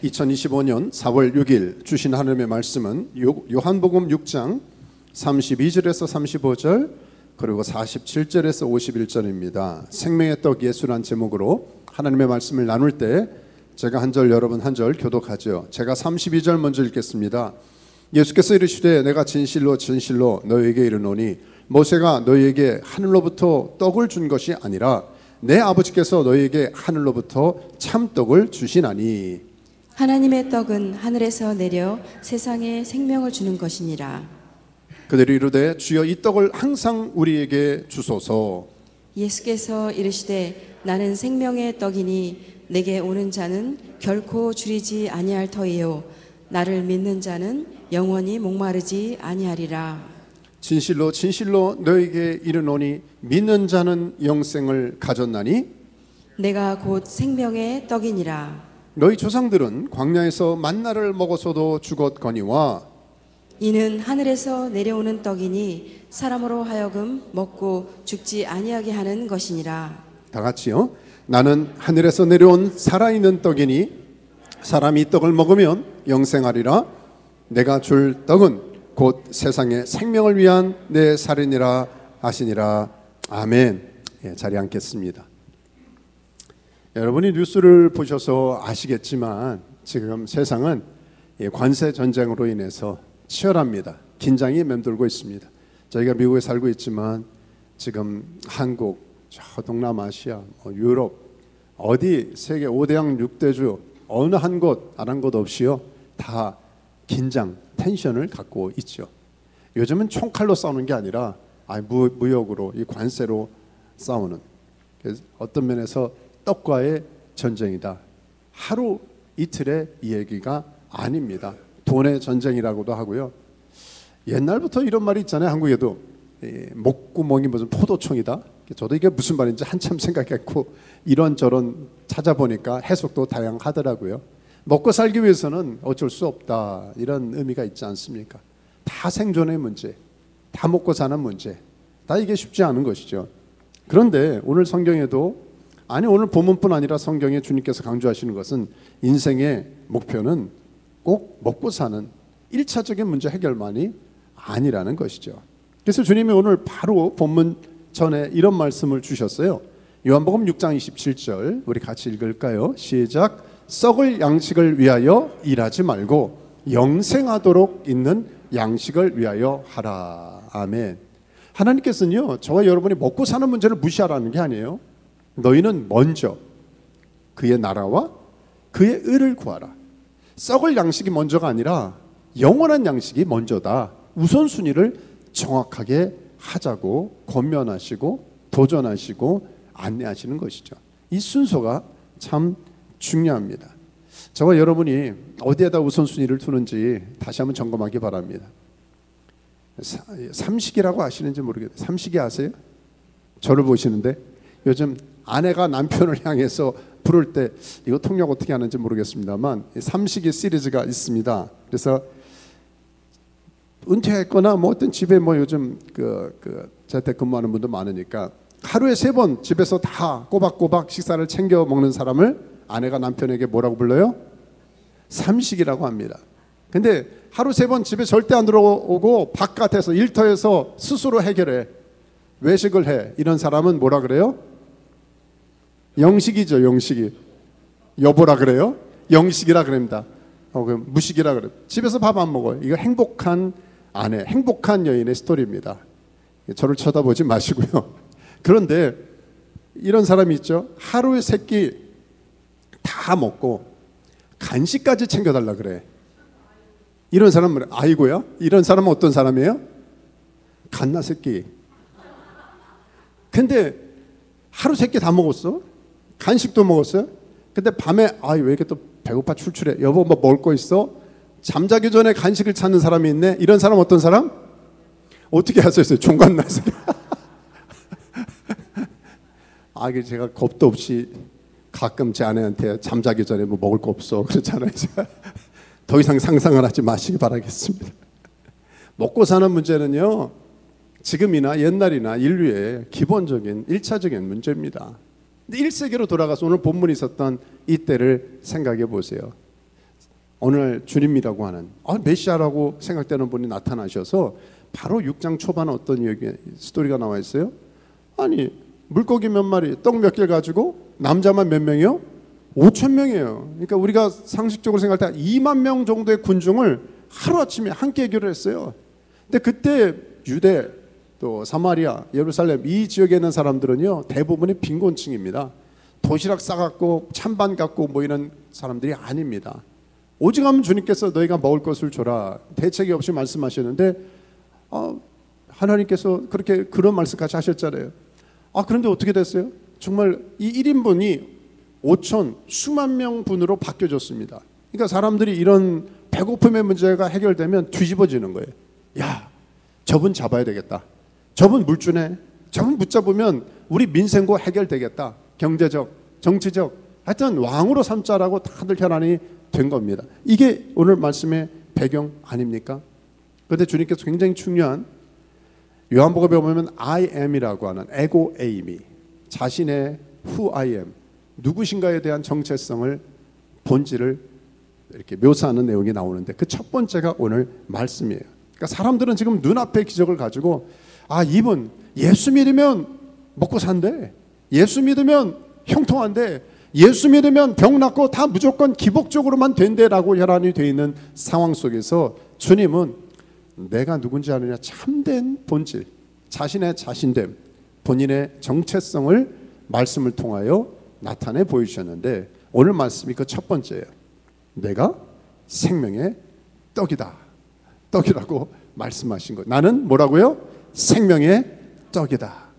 2025년 4월 6일 주신 하나님의 말씀은 요한복음 6장 32절에서 35절 그리고 47절에서 51절입니다. 생명의 떡 예수란 제목으로 하나님의 말씀을 나눌 때 제가 한 절 여러분 한 절 교독하죠. 제가 32절 먼저 읽겠습니다. 예수께서 이르시되 내가 진실로 진실로 너희에게 이르노니 모세가 너희에게 하늘로부터 떡을 준 것이 아니라 내 아버지께서 너희에게 하늘로부터 참떡을 주시나니. 하나님의 떡은 하늘에서 내려 세상에 생명을 주는 것이니라. 그들이 이르되 주여 이 떡을 항상 우리에게 주소서. 예수께서 이르시되 나는 생명의 떡이니 내게 오는 자는 결코 줄이지 아니할 터이요 나를 믿는 자는 영원히 목마르지 아니하리라. 진실로 진실로 너희에게 이르노니 믿는 자는 영생을 가졌나니 내가 곧 생명의 떡이니라. 너희 조상들은 광야에서 만나를 먹어서도 죽었거니와 이는 하늘에서 내려오는 떡이니 사람으로 하여금 먹고 죽지 아니하게 하는 것이니라. 다 같이요. 나는 하늘에서 내려온 살아있는 떡이니 사람이 이 떡을 먹으면 영생하리라. 내가 줄 떡은 곧 세상의 생명을 위한 내 살이니라 하시니라. 아멘. 자리에 앉겠습니다. 여러분이 뉴스를 보셔서 아시겠지만 지금 세상은 관세 전쟁으로 인해서 치열합니다. 긴장이 맴돌고 있습니다. 저희가 미국에 살고 있지만 지금 한국, 저 동남아시아, 유럽 어디 세계 5대양 6대주 어느 한 곳 안 한 곳 없이요 다 긴장, 텐션을 갖고 있죠. 요즘은 총칼로 싸우는 게 아니라 무역으로 이 관세로 싸우는, 그래서 어떤 면에서 떡과의 전쟁이다. 하루 이틀의 얘기가 아닙니다. 돈의 전쟁이라고도 하고요. 옛날부터 이런 말이 있잖아요. 한국에도 목구멍이 무슨 포도청이다. 저도 이게 무슨 말인지 한참 생각했고 이런저런 찾아보니까 해석도 다양하더라고요. 먹고 살기 위해서는 어쩔 수 없다 이런 의미가 있지 않습니까? 다 생존의 문제, 다 먹고 사는 문제, 다 이게 쉽지 않은 것이죠. 그런데 오늘 성경에도 오늘 본문뿐 아니라 성경에 주님께서 강조하시는 것은 인생의 목표는 꼭 먹고 사는 1차적인 문제 해결만이 아니라는 것이죠. 그래서 주님이 오늘 바로 본문 전에 이런 말씀을 주셨어요. 요한복음 6장 27절 우리 같이 읽을까요? 시작. 썩을 양식을 위하여 일하지 말고 영생하도록 있는 양식을 위하여 하라. 아멘. 하나님께서는요 저와 여러분이 먹고 사는 문제를 무시하라는 게 아니에요. 너희는 먼저 그의 나라와 그의 의를 구하라. 썩을 양식이 먼저가 아니라 영원한 양식이 먼저다. 우선순위를 정확하게 하자고 권면하시고 도전하시고 안내하시는 것이죠. 이 순서가 참 중요합니다. 저와 여러분이 어디에다 우선순위를 두는지 다시 한번 점검하기 바랍니다. 삼식이라고 아시는지 모르겠어요. 삼식이 아세요? 저를 보시는데 요즘 아내가 남편을 향해서 부를 때 이거 통역 어떻게 하는지 모르겠습니다만 삼식이 시리즈가 있습니다. 그래서 은퇴했거나 어떤 집에 요즘 재택근무하는 분도 많으니까 하루에 3번 집에서 다 꼬박꼬박 식사를 챙겨 먹는 사람을 아내가 남편에게 뭐라고 불러요? 삼식이라고 합니다. 근데 하루 3번 집에 절대 안 들어오고 바깥에서 일터에서 스스로 해결해 외식을 해 이런 사람은 뭐라 그래요? 영식이죠. 영식이. 여보라 그래요? 영식이라 그럽니다. 무식이라 그래요. 집에서 밥 안 먹어요. 이거 행복한 아내, 행복한 여인의 스토리입니다. 저를 쳐다보지 마시고요. 그런데 이런 사람이 있죠. 하루에 3끼 다 먹고 간식까지 챙겨달라 그래. 이런 사람은 아이고야? 이런 사람은 어떤 사람이에요? 갓나 새끼. 근데 하루 3끼 다 먹었어. 간식도 먹었어요. 근데 밤에 왜 이렇게 또 배고파 출출해. 여보 뭐 먹을 거 있어? 잠자기 전에 간식을 찾는 사람이 있네. 이런 사람 어떤 사람? 어떻게 하셨어요? 종갓나서. 제가 겁도 없이 가끔 제 아내한테 잠자기 전에 뭐 먹을 거 없어 그렇잖아요. 더 이상 상상을 하지 마시기 바라겠습니다. 먹고 사는 문제는요 지금이나 옛날이나 인류의 기본적인 1차적인 문제입니다. 1세기로 돌아가서 오늘 본문이 있었던 이때를 생각해 보세요. 오늘 주님이라고 하는 메시아라고 생각되는 분이 나타나셔서 바로 6장 초반에 어떤 얘기 스토리가 나와 있어요. 아니 물고기 몇 마리, 떡 몇 개 가지고 남자만 몇 명이요? 5천 명이에요. 그러니까 우리가 상식적으로 생각할 때 2만 명 정도의 군중을 하루아침에 함께 해결을 했어요. 근데 그때 유대, 또 사마리아, 예루살렘 이 지역에 있는 사람들은요 대부분이 빈곤층입니다. 도시락 싸갖고 찬반 갖고 모이는 사람들이 아닙니다. 오직 하면 주님께서 너희가 먹을 것을 줘라 대책이 없이 말씀하셨는데 하나님께서 그렇게 그런 말씀까지 하셨잖아요. 그런데 어떻게 됐어요? 정말 이 1인분이 5천 수만 명 분으로 바뀌어졌습니다. 그러니까 사람들이 이런 배고픔의 문제가 해결되면 뒤집어지는 거예요. 야, 저분 잡아야 되겠다. 저분 물주네. 저분 붙잡으면 우리 민생고 해결되겠다. 경제적, 정치적, 하여튼 왕으로 삼자라고 다들 혈안이 된 겁니다. 이게 오늘 말씀의 배경 아닙니까? 그런데 주님께서 굉장히 중요한 요한복음에 보면 I am이라고 하는 에고 에이미, 자신의 who I am, 누구신가에 대한 정체성을 본질을 이렇게 묘사하는 내용이 나오는데 그 첫 번째가 오늘 말씀이에요. 그러니까 사람들은 지금 눈앞의 기적을 가지고 이분 예수 믿으면 먹고 산대, 예수 믿으면 형통한데, 예수 믿으면 병 낫고 다 무조건 기복적으로만 된대라고 혈안이 되어 있는 상황 속에서 주님은 내가 누군지 아느냐 참된 본질, 자신의 자신됨, 본인의 정체성을 말씀을 통하여 나타내 보여주셨는데 오늘 말씀이 그 첫 번째예요. 내가 생명의 떡이다. 떡이라고 말씀하신 것. 나는 뭐라고요? 생명의 떡이다.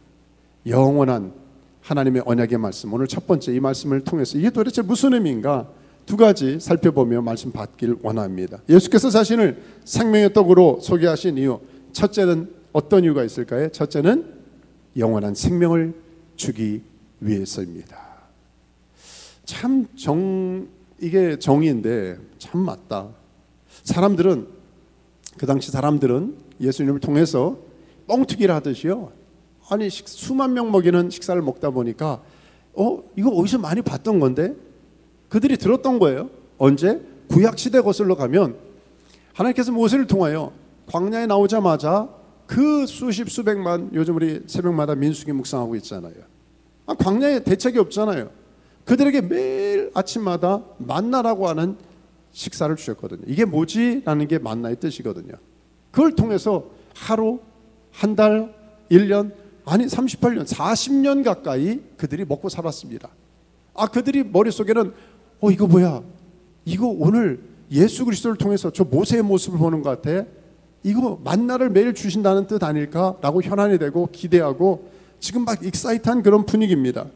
영원한 하나님의 언약의 말씀. 오늘 첫 번째 이 말씀을 통해서 이게 도대체 무슨 의미인가 두 가지 살펴보며 말씀 받길 원합니다. 예수께서 자신을 생명의 떡으로 소개하신 이유, 첫째는 어떤 이유가 있을까요? 첫째는 영원한 생명을 주기 위해서입니다. 참 이게 정의인데 참 맞다. 사람들은 그 당시 사람들은 예수님을 통해서 뻥튀기를 하듯이요. 아니 수만 명 먹이는 식사를 먹다 보니까 이거 어디서 많이 봤던 건데 그들이 들었던 거예요. 언제? 구약시대 거슬러 가면 하나님께서 모세를 통하여 광야에 나오자마자 그 수십 수백만, 요즘 우리 새벽마다 민수기 묵상하고 있잖아요. 광야에 대책이 없잖아요. 그들에게 매일 아침마다 만나라고 하는 식사를 주셨거든요. 이게 뭐지? 라는 게 만나의 뜻이거든요. 그걸 통해서 하루, 한 달, 1년, 아니 38년, 40년 가까이 그들이 먹고 살았습니다. 그들이 머릿속에는 이거 뭐야? 이거 오늘 예수 그리스도를 통해서 저 모세의 모습을 보는 것 같아. 이거 만나를 매일 주신다는 뜻 아닐까라고 현안이 되고 기대하고 지금 막 익사이트한 그런 분위기입니다.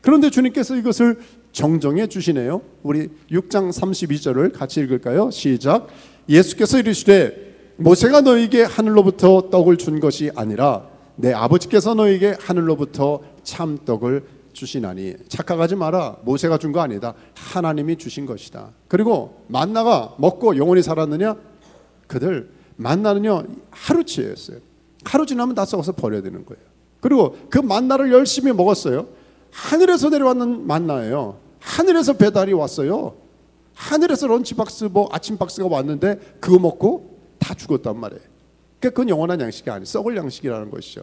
그런데 주님께서 이것을 정정해 주시네요. 우리 6장 32절을 같이 읽을까요? 시작. 예수께서 이르시되 모세가 너에게 하늘로부터 떡을 준 것이 아니라 내 아버지께서 너에게 하늘로부터 참떡을 주시나니. 착각하지 마라. 모세가 준 거 아니다. 하나님이 주신 것이다. 그리고 만나가 먹고 영원히 살았느냐? 그들 만나는요 하루치였어요. 하루 지나면 다 썩어서 버려야 되는 거예요. 그리고 그 만나를 열심히 먹었어요. 하늘에서 내려왔는 만나예요. 하늘에서 배달이 왔어요. 하늘에서 런치박스 아침 박스가 왔는데 그거 먹고 다 죽었단 말이에요. 그러니까 그건 영원한 양식이 아니에요. 썩을 양식이라는 것이죠.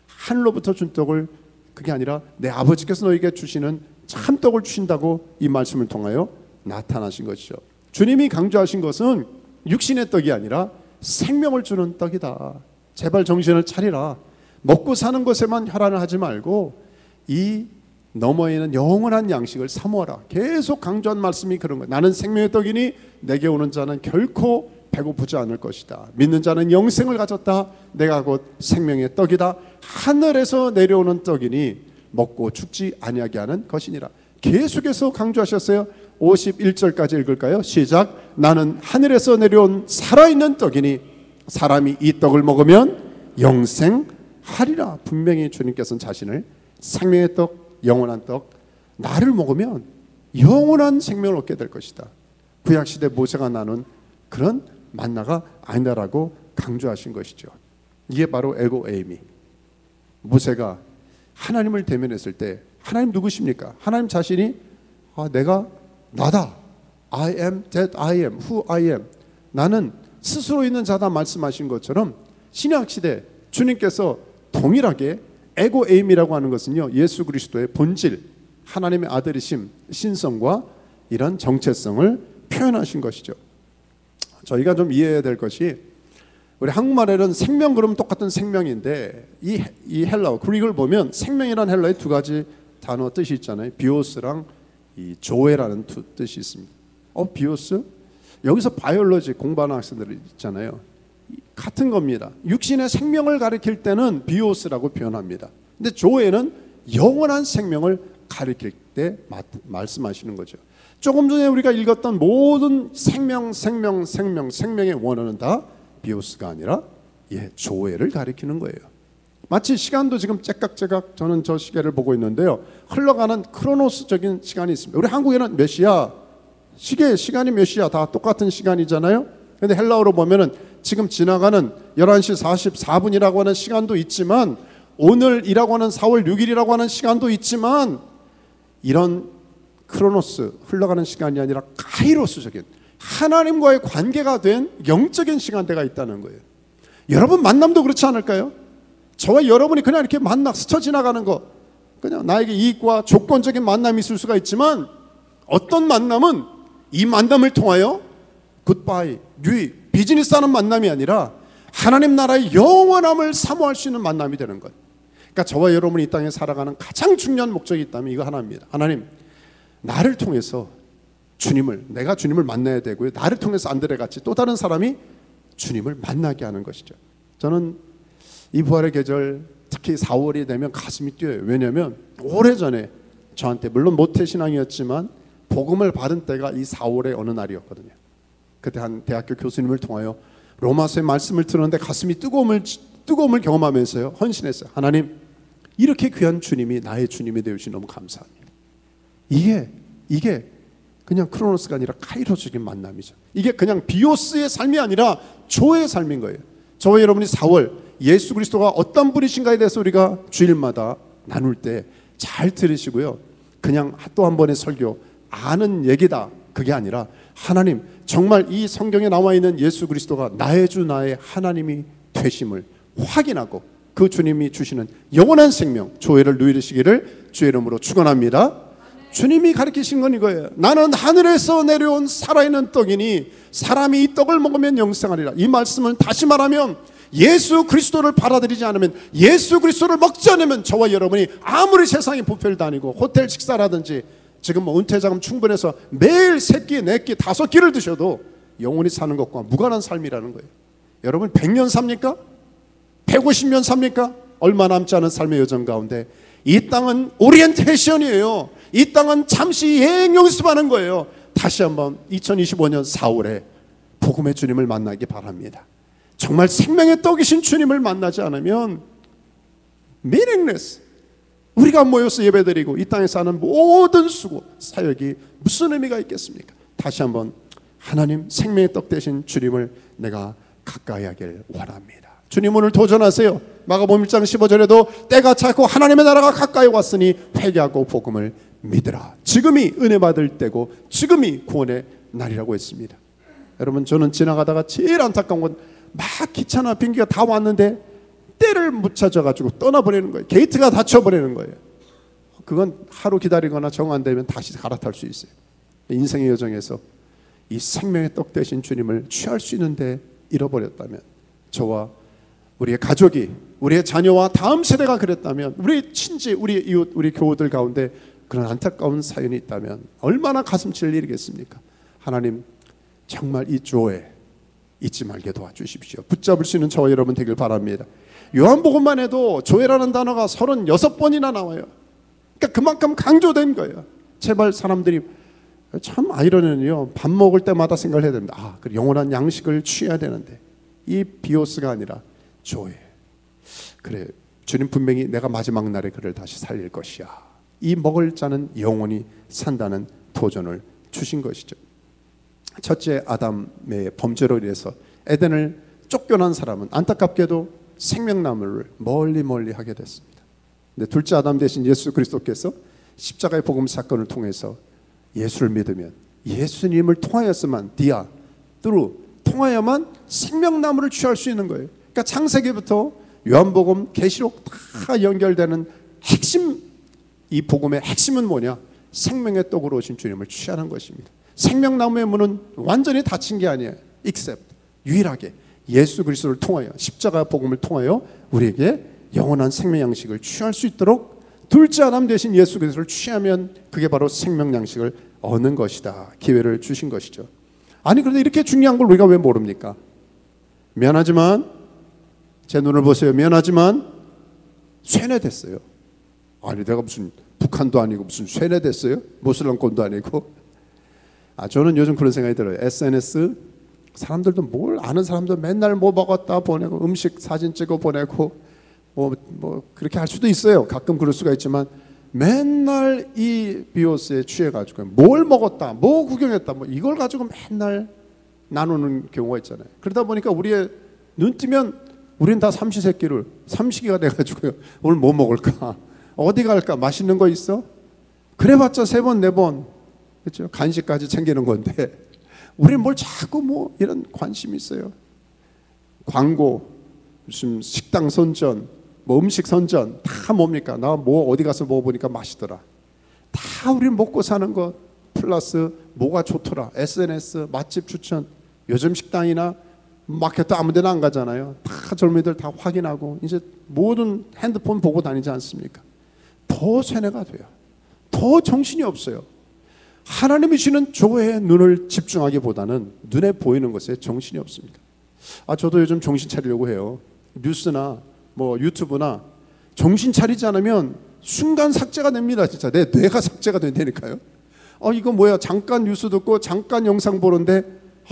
하늘로부터 준 떡을, 그게 아니라 내 아버지께서 너에게 주시는 참떡을 주신다고 이 말씀을 통하여 나타나신 것이죠. 주님이 강조하신 것은 육신의 떡이 아니라 생명을 주는 떡이다. 제발 정신을 차리라. 먹고 사는 것에만 혈안을 하지 말고 이 너머에는 영원한 양식을 사모하라. 계속 강조한 말씀이 그런 거예요. 나는 생명의 떡이니 내게 오는 자는 결코 배고프지 않을 것이다. 믿는 자는 영생을 가졌다. 내가 곧 생명의 떡이다. 하늘에서 내려오는 떡이니 먹고 죽지 아니하게 하는 것이니라. 계속해서 강조하셨어요. 51절까지 읽을까요? 시작. 나는 하늘에서 내려온 살아있는 떡이니 사람이 이 떡을 먹으면 영생하리라. 분명히 주님께서는 자신을 생명의 떡, 영원한 떡, 나를 먹으면 영원한 생명을 얻게 될 것이다. 구약시대 모세가 나눈 그런 만나가 아니다라고 강조하신 것이죠. 이게 바로 에고 에이미. 모세가 하나님을 대면했을 때 하나님 누구십니까? 하나님 자신이 내가 나다. I am that I am, who I am. 나는 스스로 있는 자다 말씀하신 것처럼 신약시대 주님께서 동일하게 에고 에임이라고 하는 것은요, 예수 그리스도의 본질, 하나님의 아들이심, 신성과 이런 정체성을 표현하신 것이죠. 저희가 좀 이해해야 될 것이, 우리 한국말에는 생명 그러면 똑같은 생명인데 이 헬라어 그릭을 보면 생명이라는 헬라어에 두 가지 단어 뜻이 있잖아요. 비오스랑 이 조에라는 두 뜻이 있습니다. 비오스? 여기서 바이올로지 공부하는 학생들 있잖아요. 같은 겁니다. 육신의 생명을 가리킬 때는 비오스라고 표현합니다. 근데 조에는 영원한 생명을 가리킬 때 말씀하시는 거죠. 조금 전에 우리가 읽었던 모든 생명의 원어는 다 비오스가 아니라 조에를 가리키는 거예요. 마치 시간도 지금 째깍째깍 저는 저 시계를 보고 있는데요, 흘러가는 크로노스적인 시간이 있습니다. 우리 한국에는 몇 시야? 시간이 몇 시야? 다 똑같은 시간이잖아요. 근데 헬라어로 보면은 지금 지나가는 11시 44분이라고 하는 시간도 있지만, 오늘이라고 하는 4월 6일이라고 하는 시간도 있지만, 이런 크로노스, 흘러가는 시간이 아니라 카이로스적인 하나님과의 관계가 된 영적인 시간대가 있다는 거예요. 여러분 만남도 그렇지 않을까요? 저와 여러분이 그냥 이렇게 스쳐 지나가는 거, 그냥 나에게 이익과 조건적인 만남이 있을 수가 있지만, 어떤 만남은 이 만남을 통하여 굿바이, 유익, 비즈니스 하는 만남이 아니라 하나님 나라의 영원함을 사모할 수 있는 만남이 되는 것. 그러니까 저와 여러분이 이 땅에 살아가는 가장 중요한 목적이 있다면 이거 하나입니다. 하나님, 나를 통해서 내가 주님을 만나야 되고요, 나를 통해서 안드레같이 또 다른 사람이 주님을 만나게 하는 것이죠. 저는 이 부활의 계절, 특히 4월이 되면 가슴이 뛰어요. 왜냐하면 오래전에 저한테, 물론 모태신앙이었지만 복음을 받은 때가 이 4월의 어느 날이었거든요. 그때 한 대학교 교수님을 통하여 로마서의 말씀을 들었는데 가슴이 뜨거움을 경험하면서요, 헌신했어요. 하나님, 이렇게 귀한 주님이 나의 주님이 되어주시 너무 감사합니다. 이게 그냥 크로노스가 아니라 카이로스적인 만남이죠. 이게 그냥 비오스의 삶이 아니라 조의 삶인 거예요. 저와 여러분이 4월 예수 그리스도가 어떤 분이신가에 대해서 우리가 주일마다 나눌 때 잘 들으시고요, 그냥 또 한 번의 설교, 아는 얘기다, 그게 아니라 하나님, 정말 이 성경에 나와 있는 예수 그리스도가 나의 주, 나의 하나님이 되심을 확인하고 그 주님이 주시는 영원한 생명, 조회를 누리시기를 주의 이름으로 축원합니다. 주님이 가르치신 건 이거예요. 나는 하늘에서 내려온 살아있는 떡이니 사람이 이 떡을 먹으면 영생하리라. 이 말씀은 다시 말하면 예수 그리스도를 받아들이지 않으면, 예수 그리스도를 먹지 않으면 저와 여러분이 아무리 세상에 뷔페를 다니고 호텔 식사라든지 지금 은퇴자금 충분해서 매일 3끼, 4끼, 5끼를 드셔도 영원히 사는 것과 무관한 삶이라는 거예요. 여러분 100년 삽니까? 150년 삽니까? 얼마 남지 않은 삶의 여정 가운데 이 땅은 오리엔테이션이에요. 이 땅은 잠시 예행 연습하는 거예요. 다시 한번 2025년 4월에 복음의 주님을 만나기 바랍니다. 정말 생명의 떡이신 주님을 만나지 않으면 meaningless, 우리가 모여서 예배드리고 이 땅에 사는 모든 수고, 사역이 무슨 의미가 있겠습니까? 다시 한번 하나님, 생명의 떡 되신 주님을 내가 가까이 하길 원합니다. 주님, 오늘 도전하세요. 마가복음 1장 15절에도 때가 찼고 하나님의 나라가 가까이 왔으니 회개하고 복음을 믿으라. 지금이 은혜 받을 때고 지금이 구원의 날이라고 했습니다. 여러분, 저는 지나가다가 제일 안타까운 건 막 기차나 비행기가 다 왔는데 때를 못 찾아가지고 떠나버리는 거예요. 게이트가 닫혀버리는 거예요. 그건 하루 기다리거나 정 안 되면 다시 갈아탈 수 있어요. 인생의 여정에서 이 생명의 떡 되신 주님을 취할 수 있는데 잃어버렸다면, 저와 우리의 가족이, 우리의 자녀와 다음 세대가 그랬다면, 우리 친지, 우리 이웃, 우리 교우들 가운데 그런 안타까운 사연이 있다면 얼마나 가슴 칠 일이겠습니까? 하나님, 정말 이 조에 잊지 말게 도와주십시오. 붙잡을 수 있는 저와 여러분 되길 바랍니다. 요한복음만 해도 조회라는 단어가 36번이나 나와요. 그러니까 그만큼 강조된 거예요. 제발 사람들이, 참 아이러니는요, 밥 먹을 때마다 생각을 해야 됩니다. 그 영원한 양식을 취해야 되는데 이 비오스가 아니라 조회. 그래, 주님 분명히 내가 마지막 날에 그를 다시 살릴 것이야. 이 먹을 자는 영원히 산다는 도전을 주신 것이죠. 첫째 아담의 범죄로 인해서 에덴을 쫓겨난 사람은 안타깝게도 생명나무를 멀리 하게 됐습니다. 근데 둘째 아담 대신 예수 그리스도께서 십자가의 복음 사건을 통해서 예수를 믿으면 예수님을 통하여서만 통하여만 생명나무를 취할 수 있는 거예요. 그러니까 창세기부터 요한복음, 계시록 다 연결되는 핵심, 이 복음의 핵심은 뭐냐? 생명의 떡으로 오신 주님을 취하는 것입니다. 생명나무의 문은 완전히 닫힌 게 아니에요. except, 유일하게 예수 그리스도를 통하여, 십자가 복음을 통하여 우리에게 영원한 생명 양식을 취할 수 있도록 둘째 아담 대신 예수 그리스도를 취하면 그게 바로 생명 양식을 얻는 것이다. 기회를 주신 것이죠. 아니 그런데 이렇게 중요한 걸 우리가 왜 모릅니까? 미안하지만, 제 눈을 보세요. 미안하지만 쇠뇌됐어요. 아니 내가 무슨 북한도 아니고 무슨 쇠뇌됐어요? 모슬람권도 아니고. 저는 요즘 그런 생각이 들어요. SNS 사람들도 뭘 아는 사람도 맨날 뭐 먹었다 보내고 음식 사진 찍어 보내고 뭐 그렇게 할 수도 있어요. 가끔 그럴 수가 있지만 맨날 이 비오스에 취해가지고 뭘 먹었다, 뭐 구경했다, 뭐 이걸 가지고 맨날 나누는 경우가 있잖아요. 그러다 보니까 우리의 눈 뜨면 우린 다 삼시세끼가 돼가지고요. 오늘 뭐 먹을까? 어디 갈까? 맛있는 거 있어? 그래봤자 3번, 4번. 그렇죠? 간식까지 챙기는 건데 우리는 뭘 자꾸 뭐 이런 관심이 있어요. 광고, 무슨 식당 선전, 뭐 음식 선전 다 뭡니까? 나 뭐 어디 가서 먹어보니까 맛있더라. 다 우리는 먹고 사는 것 플러스 뭐가 좋더라. SNS, 맛집 추천. 요즘 식당이나 마켓도 아무 데나 안 가잖아요. 다 젊은이들 다 확인하고 이제 모든 핸드폰 보고 다니지 않습니까? 더 쇠뇌가 돼요. 더 정신이 없어요. 하나님이 주시는 조회에 눈을 집중하기보다는 눈에 보이는 것에 정신이 없습니다. 저도 요즘 정신 차리려고 해요. 뉴스나 뭐 유튜브나 정신 차리지 않으면 순간 삭제가 됩니다. 진짜 내 뇌가 삭제가 된다니까요. 이거 뭐야? 잠깐 뉴스 듣고 잠깐 영상 보는데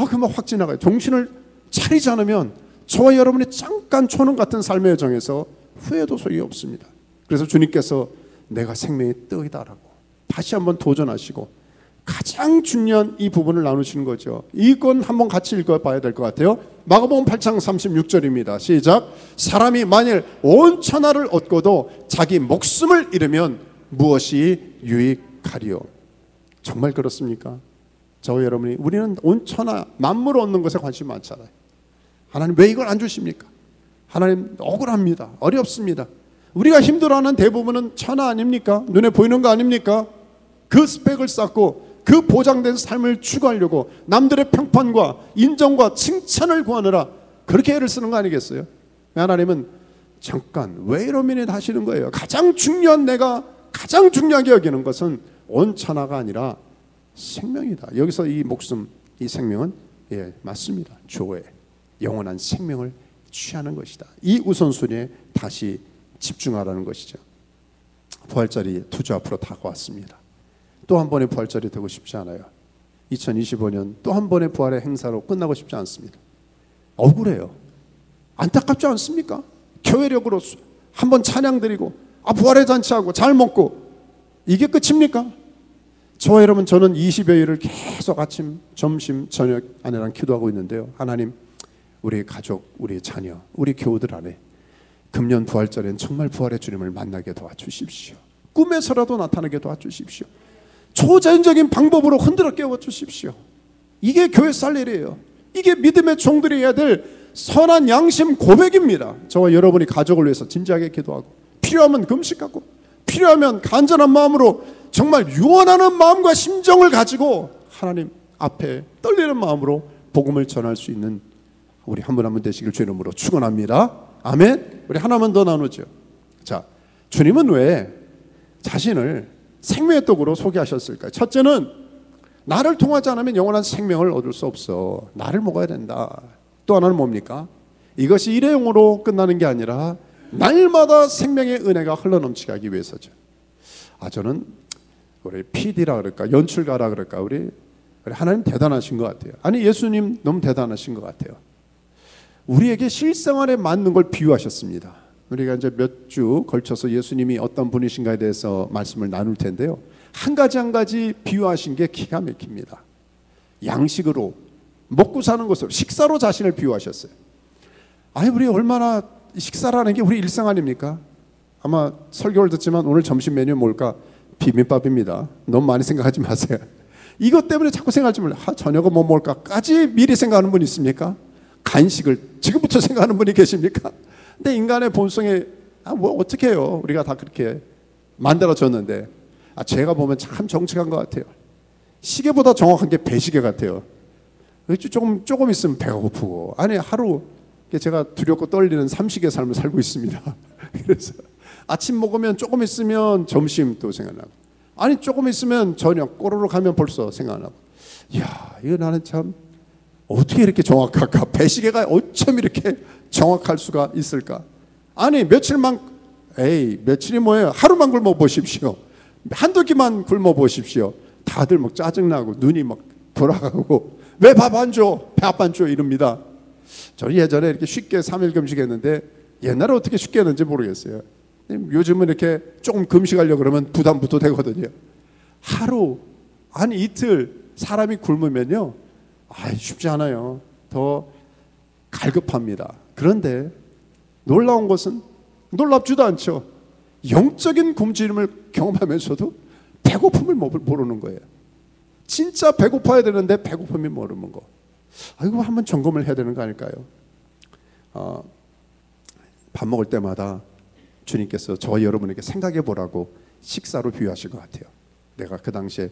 그만 확 지나가요. 정신을 차리지 않으면 저와 여러분이 잠깐 초능 같은 삶의 여정에서 후회도 소용이 없습니다. 그래서 주님께서 내가 생명의 떡이다라고 다시 한번 도전하시고 가장 중요한 이 부분을 나누시는 거죠. 이건 한번 같이 읽어봐야 될 것 같아요. 마가복음 8장 36절입니다. 시작. 사람이 만일 온 천하를 얻고도 자기 목숨을 잃으면 무엇이 유익하리요? 정말 그렇습니까? 저와 여러분이 우리는 온 천하 만물을 얻는 것에 관심이 많잖아요. 하나님 왜 이걸 안 주십니까? 하나님 억울합니다. 어렵습니다. 우리가 힘들어하는 대부분은 천하 아닙니까? 눈에 보이는 거 아닙니까? 그 스펙을 쌓고 그 보장된 삶을 추구하려고 남들의 평판과 인정과 칭찬을 구하느라 그렇게 애를 쓰는 거 아니겠어요? 하나님은 잠깐 왜 이러면 하시는 거예요. 내가 가장 중요하게 여기는 것은 온 천하가 아니라 생명이다. 여기서 이 목숨, 이 생명은 맞습니다. 조회, 영원한 생명을 취하는 것이다. 이 우선순위에 다시 집중하라는 것이죠. 부활절이 2주 앞으로 다가왔습니다. 또 한 번의 부활절이 되고 싶지 않아요. 2025년 또 한 번의 부활의 행사로 끝나고 싶지 않습니다. 억울해요. 안타깝지 않습니까? 교회력으로 한 번 찬양 드리고 부활의 잔치하고 잘 먹고 이게 끝입니까? 저와 여러분, 저는 20여일을 계속 아침, 점심, 저녁 아내랑 기도하고 있는데요. 하나님, 우리 가족, 우리 자녀, 우리 교우들 안에 금년 부활절엔 정말 부활의 주님을 만나게 도와주십시오. 꿈에서라도 나타나게 도와주십시오. 초자연적인 방법으로 흔들어 깨워주십시오. 이게 교회 살 일이에요. 이게 믿음의 종들이 해야 될 선한 양심 고백입니다. 저와 여러분이 가족을 위해서 진지하게 기도하고 필요하면 금식하고 필요하면 간절한 마음으로 정말 유언하는 마음과 심정을 가지고 하나님 앞에 떨리는 마음으로 복음을 전할 수 있는 우리 한 분 한 분 되시길 주의 이름으로 축원합니다. 아멘. 우리 하나만 더 나누죠. 자, 주님은 왜 자신을 생명의 떡으로 소개하셨을까요? 첫째는 나를 통하지 않으면 영원한 생명을 얻을 수 없어. 나를 먹어야 된다. 또 하나는 뭡니까? 이것이 일회용으로 끝나는 게 아니라 날마다 생명의 은혜가 흘러넘치게 하기 위해서죠. 저는 우리 PD라 그럴까 연출가라 그럴까 우리 하나님 대단하신 것 같아요. 아니 예수님 너무 대단하신 것 같아요. 우리에게 실생활에 맞는 걸 비유하셨습니다. 우리가 이제 몇 주 걸쳐서 예수님이 어떤 분이신가에 대해서 말씀을 나눌 텐데요. 한 가지 비유하신 게 기가 막힙니다. 양식으로 먹고 사는 것으로 식사로 자신을 비유하셨어요. 우리 얼마나 식사라는 게 우리 일상 아닙니까? 아마 설교를 듣지만 오늘 점심 메뉴 뭘까? 비빔밥입니다. 너무 많이 생각하지 마세요. 이것 때문에 자꾸 생각할지 몰라요. 저녁은 뭐 먹을까까지 미리 생각하는 분 있습니까? 간식을 지금부터 생각하는 분이 계십니까? 근데 인간의 본성에 뭐 어떻게 해요? 우리가 다 그렇게 만들어졌는데 제가 보면 참 정직한 것 같아요. 시계보다 정확한 게 배시계 같아요. 조금 있으면 배가 고프고 아니 하루 제가 두렵고 떨리는 삼식의 삶을 살고 있습니다. 그래서 아침 먹으면 조금 있으면 점심 또 생각나고 아니 조금 있으면 저녁 꼬르륵 가면 벌써 생각나고 이야 이거 나는 참 어떻게 이렇게 정확할까? 배시계가 어쩜 이렇게 정확할 수가 있을까? 아니 며칠이 뭐예요? 하루만 굶어 보십시오. 한두 끼만 굶어 보십시오. 다들 막 짜증나고 눈이 막 돌아가고 왜 밥 안 줘? 밥 안 줘? 이럽니다. 저는 예전에 이렇게 쉽게 3일 금식했는데 옛날에 어떻게 쉽게 했는지 모르겠어요. 요즘은 이렇게 조금 금식하려고 그러면 부담부터 되거든요. 하루, 아니 이틀 사람이 굶으면요. 쉽지 않아요. 더 갈급합니다. 그런데 놀라운 것은 놀랍지도 않죠. 영적인 굶주림을 경험하면서도 배고픔을 모르는 거예요. 진짜 배고파야 되는데 배고픔이 모르는 거. 이거 한번 점검을 해야 되는 거 아닐까요? 밥 먹을 때마다 주님께서 저와 여러분에게 생각해 보라고 식사로 비유하신 것 같아요. 내가 그 당시에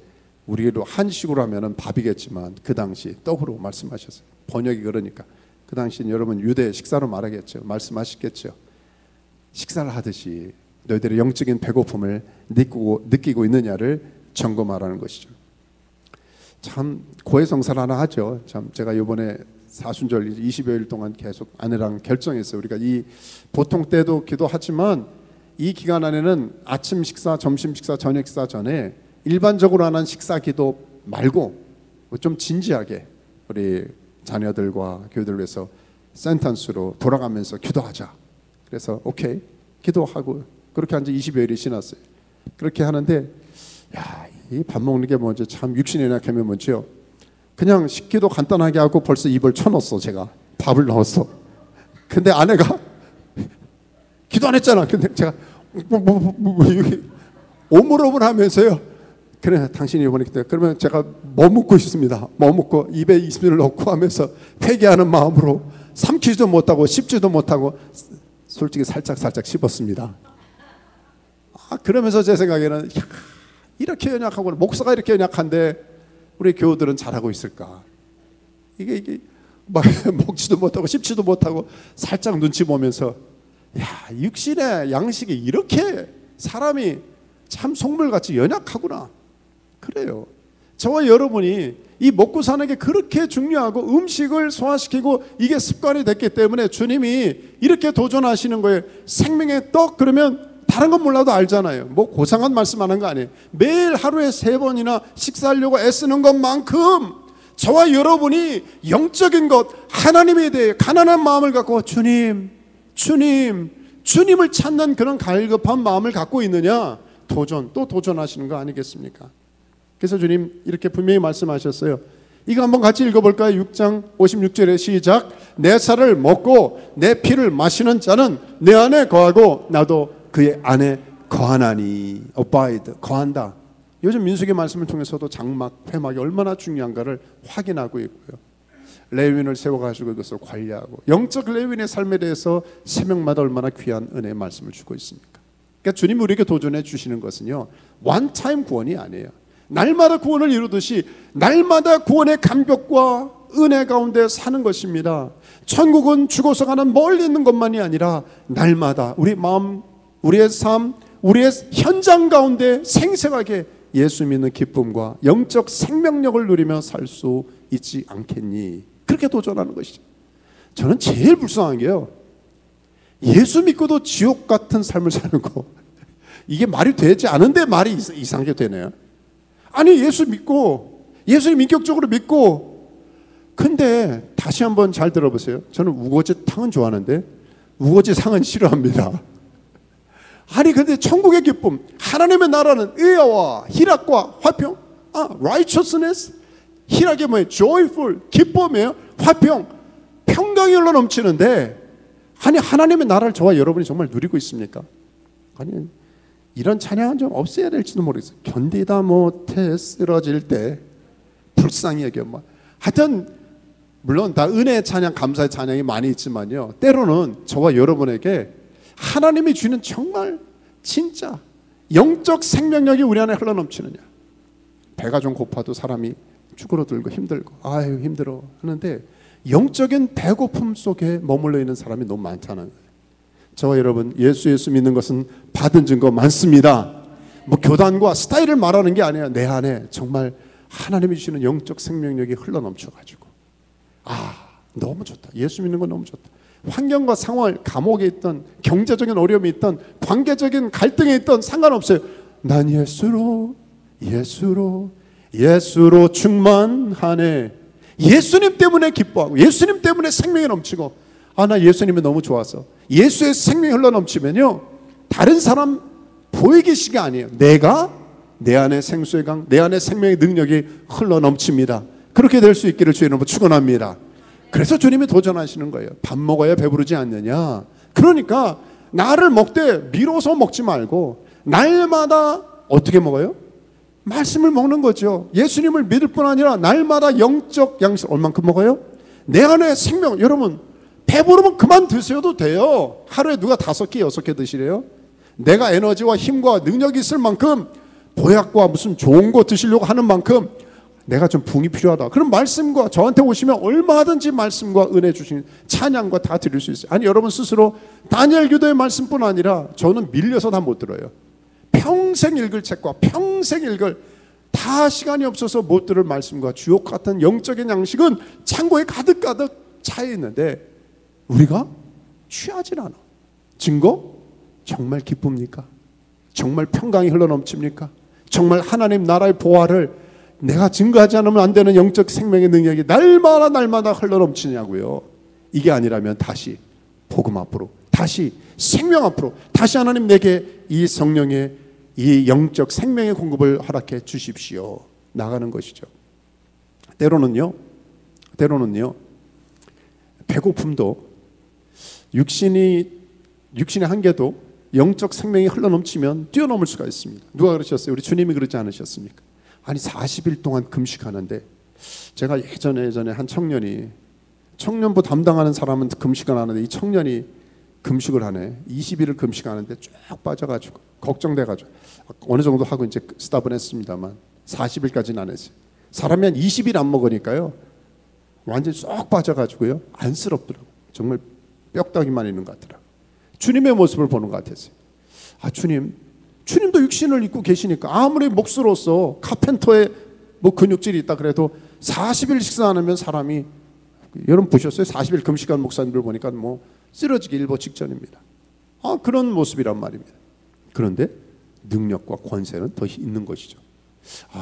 우리로 한식으로 하면은 밥이겠지만 그 당시 떡으로 말씀하셨어요. 번역이 그러니까 그 당시는 여러분 유대 식사로 말하겠죠. 말씀하시겠죠. 식사를 하듯이 너희들의 영적인 배고픔을 느끼고 있느냐를 점검하라는 것이죠. 참 고해성사를 하나 하죠. 참 제가 이번에 사순절 20여일 동안 계속 아내랑 결정했어요. 우리가 이 보통 때도 기도하지만 이 기간 안에는 아침 식사, 점심 식사, 저녁 식사 전에 일반적으로 하는 식사 기도 말고 좀 진지하게 우리 자녀들과 교회들을 위해서 센턴스로 돌아가면서 기도하자. 그래서 오케이 기도하고 그렇게 한 지 20여일이 지났어요. 그렇게 하는데 이 밥 먹는 게 뭔지 참 육신의 연약함이 뭔지요. 그냥 식기도 간단하게 하고 벌써 입을 쳐넣었어. 제가 밥을 넣었어. 근데 아내가 기도 안 했잖아. 근데 제가 오물오물하면서요. 그래 당신이 이번에 기도해. 그러면 제가 머뭇고 있습니다. 머뭇고 입에 입술을 넣고 하면서 회개하는 마음으로 삼키지도 못하고 씹지도 못하고 솔직히 살짝 씹었습니다. 그러면서 제 생각에는 이렇게 연약하고 목사가 이렇게 연약한데 우리 교우들은 잘하고 있을까? 이게 막 먹지도 못하고 씹지도 못하고 살짝 눈치 보면서 육신의 양식이 이렇게 사람이 참 속물같이 연약하구나. 그래요. 저와 여러분이 이 먹고 사는 게 그렇게 중요하고 음식을 소화시키고 이게 습관이 됐기 때문에 주님이 이렇게 도전하시는 거예요. 생명의 떡 그러면 다른 건 몰라도 알잖아요. 뭐 고상한 말씀하는 거 아니에요. 매일 하루에 3번이나 식사하려고 애쓰는 것만큼 저와 여러분이 영적인 것 하나님에 대해 가난한 마음을 갖고 주님을 찾는 그런 갈급한 마음을 갖고 있느냐, 또 도전하시는 거 아니겠습니까? 그래서 주님 이렇게 분명히 말씀하셨어요. 이거 한번 같이 읽어볼까요? 6장 56절에 시작. 내 살을 먹고 내 피를 마시는 자는 내 안에 거하고 나도 그의 안에 거하나니. abide, 거한다. 요즘 민수기 말씀을 통해서도 장막, 회막이 얼마나 중요한가를 확인하고 있고요. 레위인을 세워가지고 이것을 관리하고 영적 레위인의 삶에 대해서 새벽마다 얼마나 귀한 은혜의 말씀을 주고 있습니까? 그러니까 주님이 우리에게 도전해 주시는 것은요, 원타임 구원이 아니에요. 날마다 구원을 이루듯이 날마다 구원의 감격과 은혜 가운데 사는 것입니다. 천국은 죽어서 가는 멀리 있는 것만이 아니라 날마다 우리 마음, 우리의 삶, 우리의 현장 가운데 생생하게 예수 믿는 기쁨과 영적 생명력을 누리며 살 수 있지 않겠니? 그렇게 도전하는 것이죠. 저는 제일 불쌍한 게요, 예수 믿고도 지옥 같은 삶을 사는 거, 이게 말이 되지 않은데 말이 이상하게 되네요. 아니 예수 믿고 예수님 인격적으로 믿고, 근데 다시 한번 잘 들어보세요. 저는 우거지 탕은 좋아하는데 우거지 상은 싫어합니다. 아니 근데 천국의 기쁨, 하나님의 나라는 의와 희락과 화평, righteousness, 희락이 뭐예요? joyful, 기쁨이에요. 화평, 평강이 흘러 넘치는데, 아니 하나님의 나라를 저와 여러분이 정말 누리고 있습니까? 아니 이런 찬양은 좀 없애야 될지도 모르겠어요. 견디다 못해 쓰러질 때 불쌍히 여겨. 하여튼 물론 다 은혜의 찬양, 감사의 찬양이 많이 있지만요, 때로는 저와 여러분에게 하나님이 주는 정말 진짜 영적 생명력이 우리 안에 흘러넘치느냐. 배가 좀 고파도 사람이 쭈그러들고 힘들고 아유 힘들어 하는데 영적인 배고픔 속에 머물러 있는 사람이 너무 많다는 거예요. 저와 여러분 예수 믿는 것은 받은 증거 많습니다. 뭐 교단과 스타일을 말하는 게 아니라 내 안에 정말 하나님이 주시는 영적 생명력이 흘러넘쳐가지고 너무 좋다. 예수 믿는 건 너무 좋다. 환경과 상황, 감옥에 있던 경제적인 어려움이 있던 관계적인 갈등에 있던 상관없어요. 난 예수로 충만하네. 예수님 때문에 기뻐하고 예수님 때문에 생명이 넘치고 나 예수님이 너무 좋아서 예수의 생명이 흘러넘치면요, 다른 사람 보이기시가 아니에요. 내가 내 안에 생수의 강, 내 안에 생명의 능력이 흘러넘칩니다. 그렇게 될 수 있기를 주의 이름으로 축원합니다. 그래서 주님이 도전하시는 거예요. 밥 먹어야 배부르지 않느냐. 그러니까 나를 먹되 미뤄서 먹지 말고 날마다 어떻게 먹어요? 말씀을 먹는 거죠. 예수님을 믿을 뿐 아니라 날마다 영적 양식 얼만큼 먹어요? 내 안에 생명. 여러분 배부르면 그만 드셔도 돼요. 하루에 누가 5개 6개 드시래요? 내가 에너지와 힘과 능력이 있을 만큼, 보약과 무슨 좋은 거 드시려고 하는 만큼 내가 좀 붕이 필요하다. 그럼 말씀과 저한테 오시면 얼마든지 말씀과 은혜 주신 찬양과 다 드릴 수 있어요. 아니 여러분 스스로 다니엘 기도의 말씀뿐 아니라 저는 밀려서 다 못 들어요. 평생 읽을 책과 평생 읽을 다 시간이 없어서 못 들을 말씀과 주옥 같은 영적인 양식은 창고에 가득가득 차 있는데 우리가 취하진 않아. 증거? 정말 기쁩니까? 정말 평강이 흘러넘칩니까? 정말 하나님 나라의 보화를 내가 증거하지 않으면 안 되는 영적 생명의 능력이 날마다 흘러넘치냐고요. 이게 아니라면 다시 복음 앞으로, 다시 생명 앞으로, 다시 하나님 내게 이 성령의 이 영적 생명의 공급을 허락해 주십시오. 나가는 것이죠. 때로는요 배고픔도 육신의 한계도 영적 생명이 흘러넘치면 뛰어넘을 수가 있습니다. 누가 그러셨어요? 우리 주님이 그러지 않으셨습니까? 아니 40일 동안 금식하는데, 제가 예전에 한 청년부 담당하는 사람은 금식을 하는데 이 청년이 금식을 하네. 20일을 금식하는데 쭉 빠져가지고 걱정돼가지고 어느 정도 하고 이제 스탑은 했습니다만 40일까지는 안 했어요. 사람이 한 20일 안 먹으니까요 완전히 쏙 빠져가지고요 안쓰럽더라고요. 정말 뼈다귀만 있는 것 같더라고요. 주님의 모습을 보는 것 같았어요. 주님도 육신을 입고 계시니까 아무리 목수로서 카펜터의 근육질이 있다 그래도 40일 식사 안 하면 사람이, 여러분 보셨어요? 40일 금식한 목사님들 보니까 쓰러지기 일보 직전입니다. 그런 모습이란 말입니다. 그런데 능력과 권세는 더 있는 것이죠.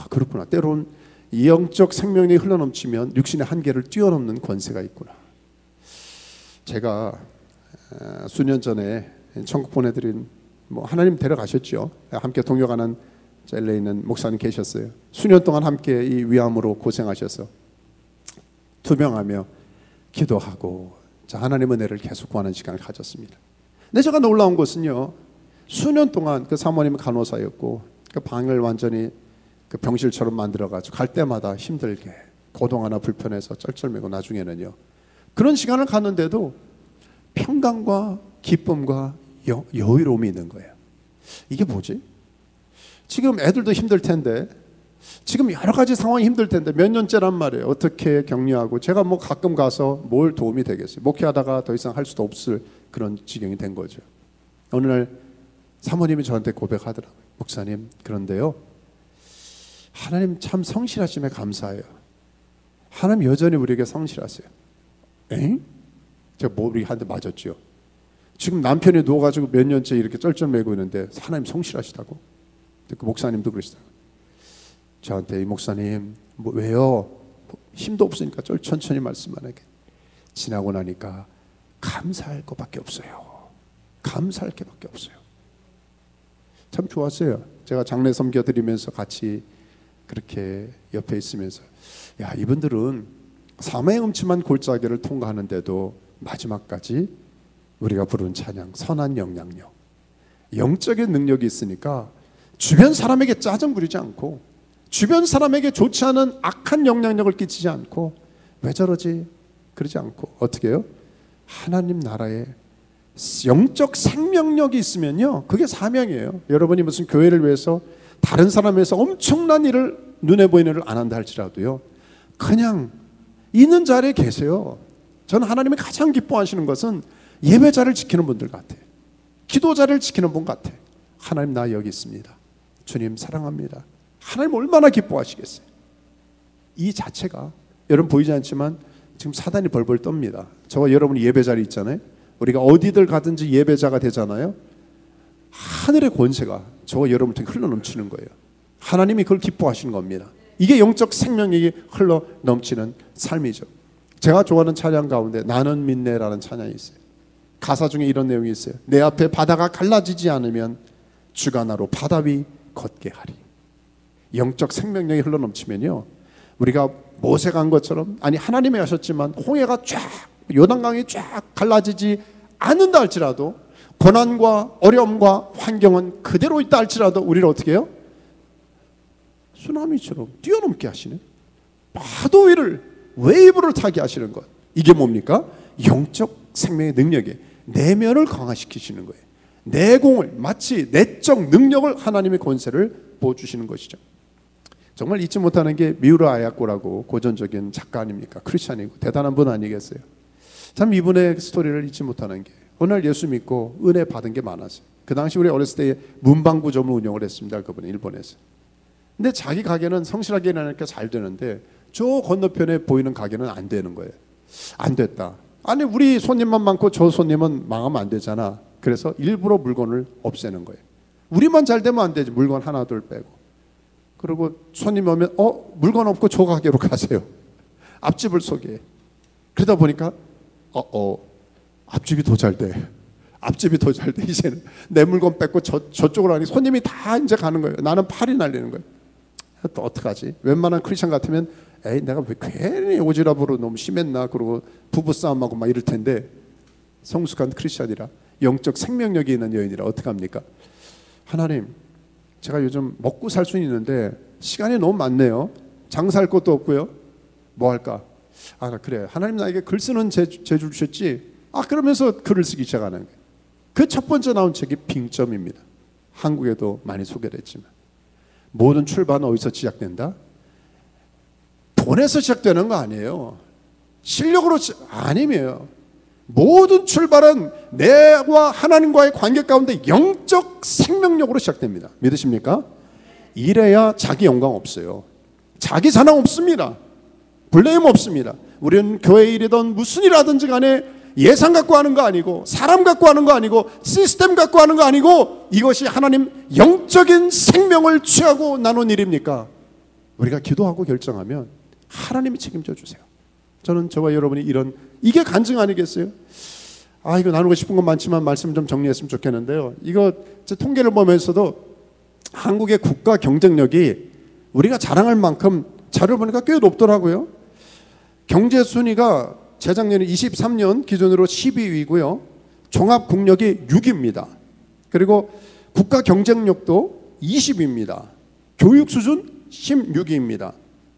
그렇구나. 때론 이 영적 생명이 흘러넘치면 육신의 한계를 뛰어넘는 권세가 있구나. 제가 수년 전에 천국 보내드린 하나님 데려가셨죠. 함께 동역하는 LA에 있는 목사님 계셨어요. 수년 동안 함께 이 위암으로 고생하셔서 투병하며 기도하고 하나님의 은혜를 계속 구하는 시간을 가졌습니다. 근데 제가 놀라운 것은요, 수년 동안 그 사모님은 간호사였고 그 방을 완전히 그 병실처럼 만들어가지고 갈 때마다 힘들게 고동 하나 불편해서 쩔쩔매고 나중에는요 그런 시간을 갔는데도 평강과 기쁨과 여유로움이 있는 거예요. 이게 뭐지? 지금 애들도 힘들 텐데, 지금 여러 가지 상황이 힘들 텐데 몇 년째란 말이에요. 어떻게 격려하고, 제가 가끔 가서 뭘 도움이 되겠어요. 목회하다가 더 이상 할 수도 없을 그런 지경이 된 거죠. 어느 날 사모님이 저한테 고백하더라고요. 목사님, 그런데요 하나님 참 성실하심에 감사해요. 하나님 여전히 우리에게 성실하세요. 엥? 제가 머리 한 대 맞았죠. 지금 남편이 누워가지고 몇 년째 이렇게 쩔쩔매고 있는데 하나님 성실하시다고? 그 목사님도 그러시다고. 저한테, 이 목사님 왜요? 힘도 없으니까 천천히 말씀만 하게. 지나고 나니까 감사할 것밖에 없어요. 감사할 게밖에 없어요. 참 좋았어요. 제가 장례 섬겨드리면서 같이 그렇게 옆에 있으면서, 야, 이분들은 삶의 음침한 골짜기를 통과하는데도 마지막까지 우리가 부른 찬양, 선한 영향력, 영적인 능력이 있으니까 주변 사람에게 짜증 부리지 않고 주변 사람에게 좋지 않은 악한 영향력을 끼치지 않고 왜 저러지? 그러지 않고 어떻게 해요? 하나님 나라에 영적 생명력이 있으면요, 그게 사명이에요. 여러분이 무슨 교회를 위해서 다른 사람을 위해서 엄청난 일을, 눈에 보이는 일을 안 한다 할지라도요, 그냥 있는 자리에 계세요. 저는 하나님이 가장 기뻐하시는 것은 예배자를 지키는 분들 같아요. 기도자를 지키는 분 같아요. 하나님 나 여기 있습니다. 주님 사랑합니다. 하나님 얼마나 기뻐하시겠어요. 이 자체가 여러분 보이지 않지만 지금 사단이 벌벌 떱니다. 저와 여러분이 예배자리 있잖아요. 우리가 어디들 가든지 예배자가 되잖아요. 하늘의 권세가 저와 여러분 통해 흘러넘치는 거예요. 하나님이 그걸 기뻐하시는 겁니다. 이게 영적 생명력이 흘러넘치는 삶이죠. 제가 좋아하는 찬양 가운데 나는 믿네라는 찬양이 있어요. 가사 중에 이런 내용이 있어요. 내 앞에 바다가 갈라지지 않으면 주가 나로 바다 위 걷게 하리. 영적 생명력이 흘러넘치면요, 우리가 모세가 한 것처럼, 아니 하나님이 하셨지만 홍해가 쫙, 요단강이 쫙 갈라지지 않는다 할지라도, 고난과 어려움과 환경은 그대로 있다 할지라도 우리를 어떻게 해요? 쓰나미처럼 뛰어넘게 하시는, 파도 위를, 웨이브를 타게 하시는 것. 이게 뭡니까? 영적 생명의 능력에 내면을 강화시키시는 거예요. 내공을, 마치 내적 능력을, 하나님의 권세를 보여주시는 것이죠. 정말 잊지 못하는 게 미우라 아야코라고 고전적인 작가 아닙니까? 크리스찬이고 대단한 분 아니겠어요? 참 이분의 스토리를 잊지 못하는 게, 오늘 예수 믿고 은혜 받은 게 많았어요. 그 당시 우리 어렸을 때 문방구점을 운영을 했습니다. 그분은 일본에서. 근데 자기 가게는 성실하게 일하니까 잘 되는데 저 건너편에 보이는 가게는 안 되는 거예요. 안 됐다. 아니 우리 손님만 많고 저 손님은 망하면 안 되잖아. 그래서 일부러 물건을 없애는 거예요. 우리만 잘 되면 안 되지. 물건 하나 둘 빼고. 그리고 손님 오면 물건 없고 저 가게로 가세요. 앞집을 소개해. 그러다 보니까 앞집이 더 잘 돼. 앞집이 더 잘 돼. 이제는 내 물건 뺏고 저쪽으로 하니 손님이 다 이제 가는 거예요. 나는 팔이 날리는 거예요. 또 어떡하지? 웬만한 크리스찬 같으면 에이 내가 왜 괜히 오지랖으로 너무 심했나, 그러고 부부싸움하고 막 이럴 텐데, 성숙한 크리스찬이라 영적 생명력이 있는 여인이라 어떡합니까? 하나님, 제가 요즘 먹고 살 수는 있는데 시간이 너무 많네요. 장사할 것도 없고요. 뭐 할까? 그래, 하나님 나에게 글 쓰는 재주 주셨지? 그러면서 글을 쓰기 시작하는 거예요. 그 첫 번째 나온 책이 빙점입니다. 한국에도 많이 소개됐지만, 모든 출판은 어디서 시작된다? 돈에서 시작되는 거 아니에요. 실력으로 아니에요. 모든 출발은 내와 하나님과의 관계 가운데 영적 생명력으로 시작됩니다. 믿으십니까? 이래야 자기 영광 없어요. 자기 자랑 없습니다. 블레임 없습니다. 우리는 교회 일이든 무슨 일하든지 간에 예산 갖고 하는 거 아니고, 사람 갖고 하는 거 아니고, 시스템 갖고 하는 거 아니고, 이것이 하나님 영적인 생명을 취하고 나눈 일입니까? 우리가 기도하고 결정하면 하나님이 책임져 주세요. 저는 저와 여러분이 이게 간증 아니겠어요? 이거 나누고 싶은 건 많지만 말씀 좀 정리했으면 좋겠는데요. 이거 제 통계를 보면서도 한국의 국가 경쟁력이 우리가 자랑할 만큼 자료 보니까 꽤 높더라고요. 경제 순위가 재작년에 23년 기준으로 12위고요. 종합 국력이 6위입니다. 그리고 국가 경쟁력도 20위입니다. 교육 수준 16위입니다.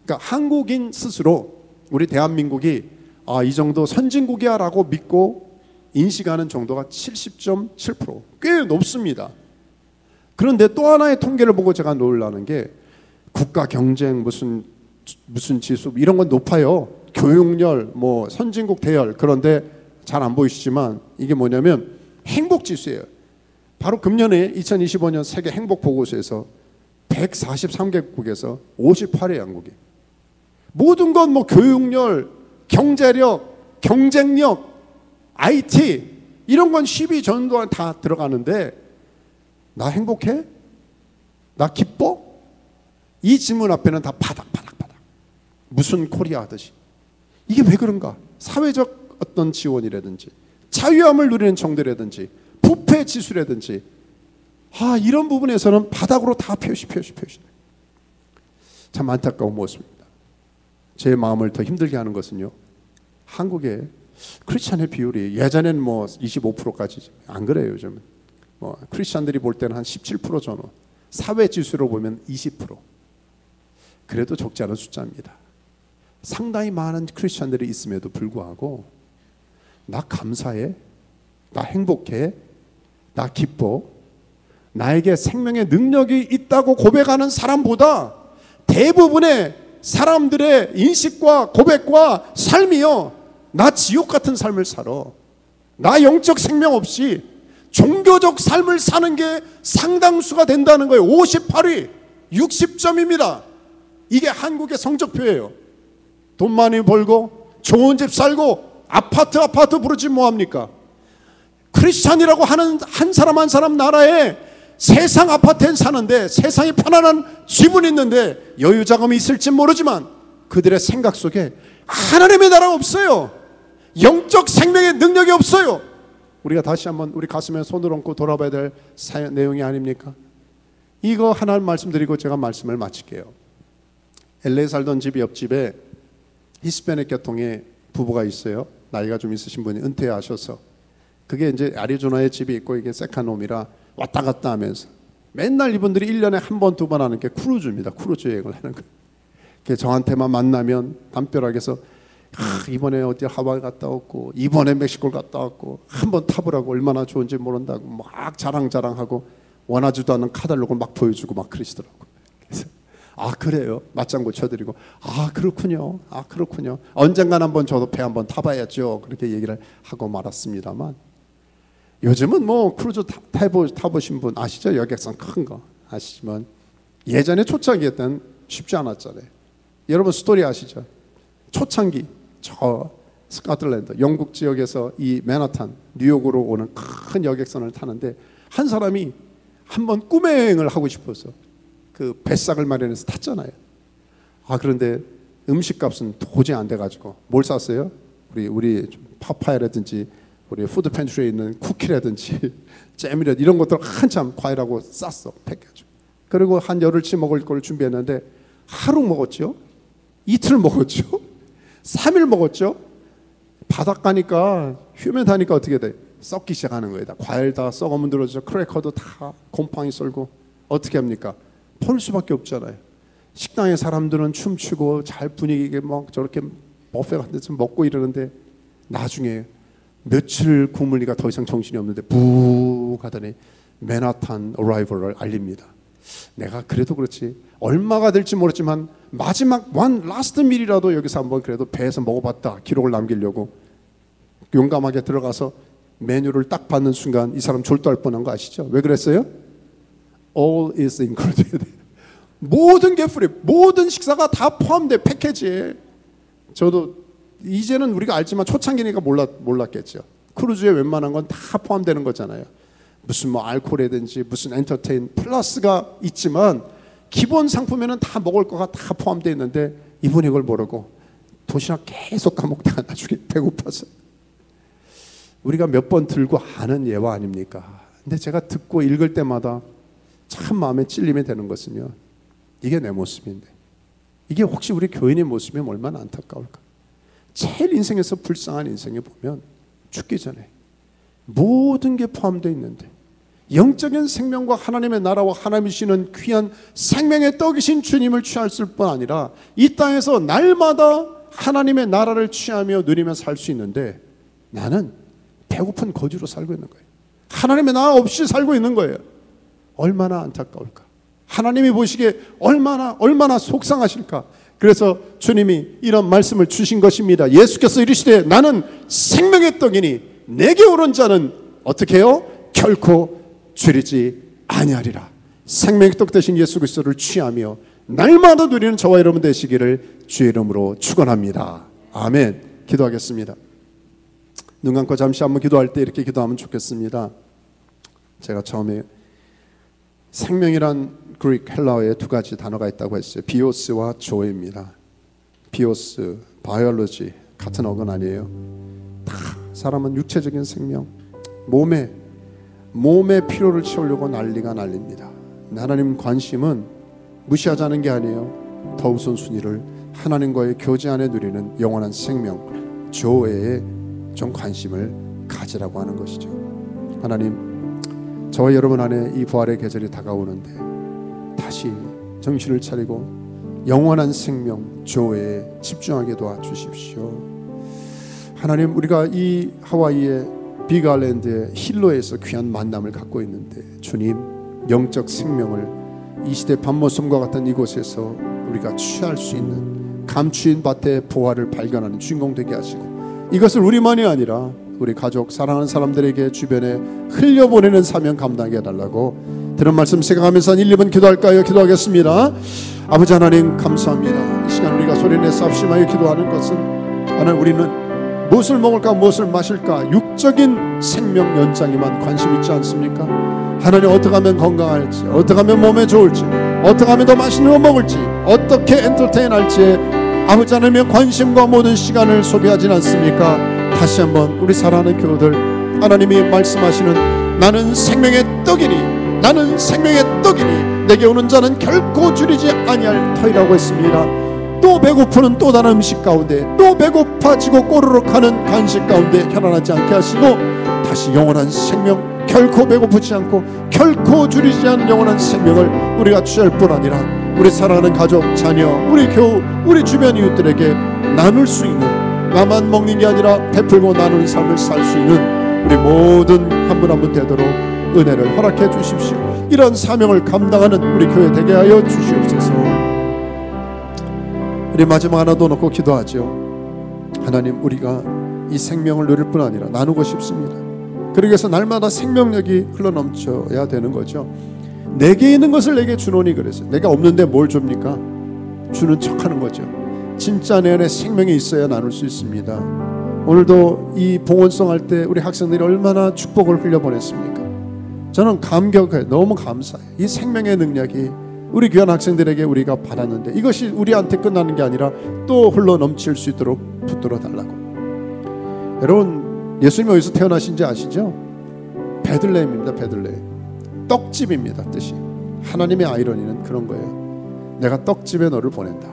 그러니까 한국인 스스로 우리 대한민국이 이 정도 선진국이야 라고 믿고 인식하는 정도가 70.7%, 꽤 높습니다. 그런데 또 하나의 통계를 보고 제가 놀라는 게, 국가 경쟁 무슨 지수 이런 건 높아요. 교육열, 뭐 선진국 대열. 그런데 잘 안 보이시지만 이게 뭐냐면 행복 지수예요. 바로 금년에 2025년 세계 행복 보고서에서 143개국에서 58위 한국이. 모든 건 뭐 교육열, 경제력, 경쟁력, IT 이런 건 10위 전도 다 들어가는데, 나 행복해? 나 기뻐? 이 질문 앞에는 다 바닥바닥바닥, 무슨 코리아 하듯이. 이게 왜 그런가? 사회적 어떤 지원이라든지, 자유함을 누리는 정도라든지, 부패 지수라든지, 이런 부분에서는 바닥으로 다 표시. 참 안타까운 모습입니다. 제 마음을 더 힘들게 하는 것은요, 한국의 크리스찬의 비율이 예전에는 뭐 25%까지 안 그래요. 요즘은 크리스찬들이 볼 때는 한 17% 전후, 사회 지수로 보면 20%. 그래도 적지 않은 숫자입니다. 상당히 많은 크리스천들이 있음에도 불구하고 나 감사해, 나 행복해, 나 기뻐, 나에게 생명의 능력이 있다고 고백하는 사람보다 대부분의 사람들의 인식과 고백과 삶이요, 나 지옥 같은 삶을 살아, 나 영적 생명 없이 종교적 삶을 사는 게 상당수가 된다는 거예요. 58위 60점입니다. 이게 한국의 성적표예요. 돈 많이 벌고 좋은 집 살고 아파트 부르지 뭐합니까? 크리스찬이라고 하는 한 사람 한 사람 나라에 세상 아파트엔 사는데, 세상에 편안한 집은 있는데 여유 자금이 있을지 모르지만 그들의 생각 속에 하나님의 나라가 없어요. 영적 생명의 능력이 없어요. 우리가 다시 한번 우리 가슴에 손을 얹고 돌아봐야 될 내용이 아닙니까? 이거 하나 말씀드리고 제가 말씀을 마칠게요. LA에 살던 집 옆집에 히스패닉 계통의 부부가 있어요. 나이가 좀 있으신 분이 은퇴하셔서, 그게 이제 애리조나에 집이 있고 이게 세카놈이라 왔다 갔다 하면서 맨날 이분들이 1년에 한 번, 두 번 하는 게 크루즈입니다. 크루즈 여행을 하는 거예요. 저한테만 만나면 담벼락에서 이번에 어디 하와이 갔다 왔고, 이번에 멕시코를 갔다 왔고, 한번 타보라고 얼마나 좋은지 모른다고 막 자랑하고, 원하지도 않는 카탈로그를 막 보여주고 막 그러시더라고요. 그래서 그래요? 맞장구 쳐드리고, 그렇군요. 언젠간 한번 저도 배 한번 타봐야죠. 그렇게 얘기를 하고 말았습니다만, 요즘은 뭐 크루즈 타보신 분 아시죠? 여객선 큰 거 아시지만 예전에 초창기 때는 쉽지 않았잖아요. 여러분 스토리 아시죠? 초창기 저 스코틀랜드 영국 지역에서 이 맨하탄 뉴욕으로 오는 큰 여객선을 타는데, 한 사람이 한번 꿈의 여행을 하고 싶어서 그 뱃삭을 마련해서 탔잖아요. 그런데 음식값은 도저히 안 돼가지고 뭘 샀어요? 우리 파파야라든지 우리 푸드 팬트리에 있는 쿠키라든지 잼이라든지 이런 것들 한참 과일하고 쌌어, 팩해가지고. 그리고 한 열흘치 먹을 걸 준비했는데 하루 먹었죠, 이틀 먹었죠, 3일 먹었죠. 바닷가니까 휴면하니까 어떻게 돼? 썩기 시작하는 거예요. 다 과일 다 썩어 문드러져, 크래커도 다 곰팡이 썰고. 어떻게 합니까? 버릴 수밖에 없잖아요. 식당에 사람들은 춤추고 잘 분위기 있게 막 저렇게 버페 같은 데서 먹고 이러는데, 나중에 며칠 굶으니까 더 이상 정신이 없는데 부 하더니 맨하탄 어라이벌을 알립니다. 내가 그래도 그렇지 얼마가 될지 모르지만 마지막 라스트 밀이라도 여기서 한번 그래도 배에서 먹어봤다 기록을 남기려고 용감하게 들어가서 메뉴를 딱 받는 순간 이 사람 졸도할 뻔한 거 아시죠? 왜 그랬어요? All is included. 모든 게 프리, 모든 식사가 다 포함돼 패키지에. 저도 이제는 우리가 알지만 초창기니까 몰랐겠죠. 크루즈에 웬만한 건 다 포함되는 거잖아요. 무슨 뭐 알코올이든지 무슨 엔터테인 플러스가 있지만 기본 상품에는 다 먹을 거가 다 포함되어 있는데, 이분이 이걸 모르고 도시락 계속 까먹다가 나중에 배고파서. 우리가 몇 번 들고 아는 예화 아닙니까? 근데 제가 듣고 읽을 때마다 참 마음에 찔림이 되는 것은요, 이게 내 모습인데, 이게 혹시 우리 교인의 모습이면 얼마나 안타까울까. 제일 인생에서 불쌍한 인생에 보면 죽기 전에 모든 게 포함되어 있는데, 영적인 생명과 하나님의 나라와 하나님이 주시는 귀한 생명의 떡이신 주님을 취할 뿐 아니라 이 땅에서 날마다 하나님의 나라를 취하며 누리며 살 수 있는데, 나는 배고픈 거지로 살고 있는 거예요. 하나님의 나라 없이 살고 있는 거예요. 얼마나 안타까울까. 하나님이 보시기에 얼마나 속상하실까. 그래서 주님이 이런 말씀을 주신 것입니다. 예수께서 이르시되 나는 생명의 떡이니 내게 오른 자는 어떻게 해요? 결코 줄이지 아니하리라. 생명의 떡 되신 예수 그리스도를 취하며 날마다 누리는 저와 여러분 되시기를 주의 이름으로 축원합니다. 아멘. 기도하겠습니다. 눈 감고 잠시 한번 기도할 때 이렇게 기도하면 좋겠습니다. 제가 처음에 생명이란 그리스 헬라어에 두 가지 단어가 있다고 했어요. 비오스와 조입니다. 비오스, 바이올로지 같은 어근 아니에요. 다 사람은 육체적인 생명, 몸의 필요를 채우려고 난리가 날립니다. 하나님 관심은 무시하자는 게 아니에요. 더 우선순위를 하나님과의 교제 안에 누리는 영원한 생명, 조에에 좀 관심을 가지라고 하는 것이죠. 하나님, 저와 여러분 안에 이 부활의 계절이 다가오는데 다시 정신을 차리고 영원한 생명 조회에 집중하게 도와주십시오. 하나님, 우리가 이 하와이의 빅아일랜드의 힐로에서 귀한 만남을 갖고 있는데, 주님, 영적 생명을 이 시대 밤모섬과 같은 이곳에서 우리가 취할 수 있는 감추인 밭의 보화를 발견하는 주인공 되게 하시고, 이것을 우리만이 아니라 우리 가족, 사랑하는 사람들에게 주변에 흘려보내는 사명 감당해 달라고 들은 말씀 생각하면서 1, 2분 기도할까요? 기도하겠습니다. 아버지 하나님, 감사합니다. 이 시간 우리가 소리내서 합심하여 기도하는 것은, 하나님, 우리는 무엇을 먹을까 무엇을 마실까 육적인 생명 연장에만 관심 있지 않습니까? 하나님, 어떻게 하면 건강할지, 어떻게 하면 몸에 좋을지, 어떻게 하면 더 맛있는 거 먹을지, 어떻게 엔터테인할지 아버지 하나님의 관심과 모든 시간을 소비하진 않습니까? 다시 한번 우리 사랑하는 교우들, 하나님이 말씀하시는 나는 생명의 떡이니, 나는 생명의 떡이니 내게 오는 자는 결코 줄이지 아니할 터이라고 했습니다. 또 배고프는 또 다른 음식 가운데, 또 배고파지고 꼬르륵하는 간식 가운데 현안하지 않게 하시고, 다시 영원한 생명, 결코 배고프지 않고 결코 줄이지 않는 영원한 생명을 우리가 취할 뿐 아니라 우리 사랑하는 가족, 자녀, 우리 교우, 우리 주변 이웃들에게 나눌 수 있는, 나만 먹는 게 아니라 베풀고 나누는 삶을 살 수 있는 우리 모든 한 분 한 분 되도록 은혜를 허락해 주십시오. 이런 사명을 감당하는 우리 교회 되게 하여 주시옵소서. 우리 마지막 하나 더 놓고 기도하죠. 하나님, 우리가 이 생명을 누릴 뿐 아니라 나누고 싶습니다. 그러기 위해서 날마다 생명력이 흘러넘쳐야 되는 거죠. 내게 있는 것을 내게 주노니, 그래서 내가 없는데 뭘 줍니까? 주는 척하는 거죠. 진짜 내 안에 생명이 있어야 나눌 수 있습니다. 오늘도 이 봉헌송 할 때 우리 학생들이 얼마나 축복을 흘려보냈습니까? 저는 감격해요. 너무 감사해요. 이 생명의 능력이 우리 귀한 학생들에게 우리가 받았는데, 이것이 우리한테 끝나는 게 아니라 또 흘러넘칠 수 있도록 붙들어 달라고. 여러분, 예수님이 어디서 태어나신지 아시죠? 베들레헴입니다. 베들레헴. 떡집입니다. 뜻이. 하나님의 아이러니는 그런 거예요. 내가 떡집에 너를 보낸다.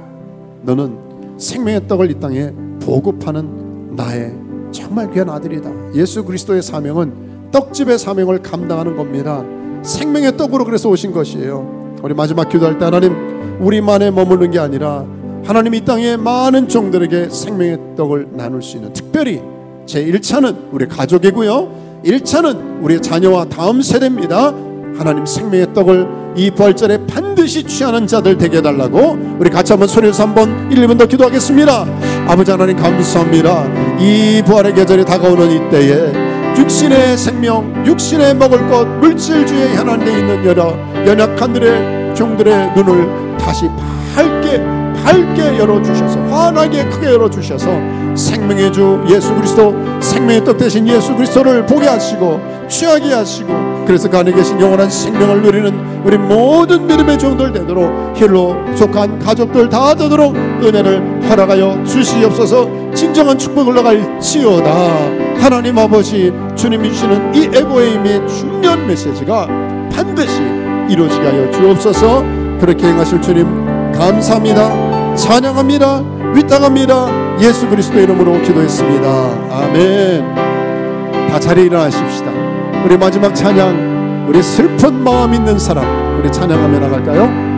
너는 생명의 떡을 이 땅에 보급하는 나의 정말 귀한 아들이다. 예수 그리스도의 사명은 떡집의 사명을 감당하는 겁니다. 생명의 떡으로 그래서 오신 것이에요. 우리 마지막 기도할 때, 하나님, 우리만에 머무르는 게 아니라 하나님 이 땅의 많은 종들에게 생명의 떡을 나눌 수 있는, 특별히 제1차는 우리 가족이고요, 1차는 우리 자녀와 다음 세대입니다. 하나님, 생명의 떡을 이 부활절에 반드시 취하는 자들 되게 해달라고 우리 같이 한번 소리에서 한번 1, 2분 더 기도하겠습니다. 아버지 하나님, 감사합니다. 이 부활의 계절이 다가오는 이때에 육신의 생명, 육신의 먹을 것, 물질주의에 현안되어 있는 여러 연약한 종들의 눈을 다시 밝게 열어주셔서, 환하게 크게 열어주셔서 생명의 주 예수 그리스도, 생명의 떡 대신 예수 그리스도를 보게 하시고 취하게 하시고, 그래서 그 안에 계신 영원한 생명을 누리는 우리 모든 믿음의 종들 되도록, 힐로 속한 가족들 다 되도록 은혜를 허락하여 주시옵소서. 진정한 축복을 나갈지어다. 하나님 아버지, 주님이 주시는 이 에고에임의 중요한 메시지가 반드시 이루어지게 하여 주옵소서. 그렇게 행하실 주님 감사합니다. 찬양합니다. 위탁합니다. 예수 그리스도의 이름으로 기도했습니다. 아멘. 다 자리에 일어나십시다. 우리 마지막 찬양, 우리 슬픈 마음 있는 사람, 우리 찬양하며 나갈까요?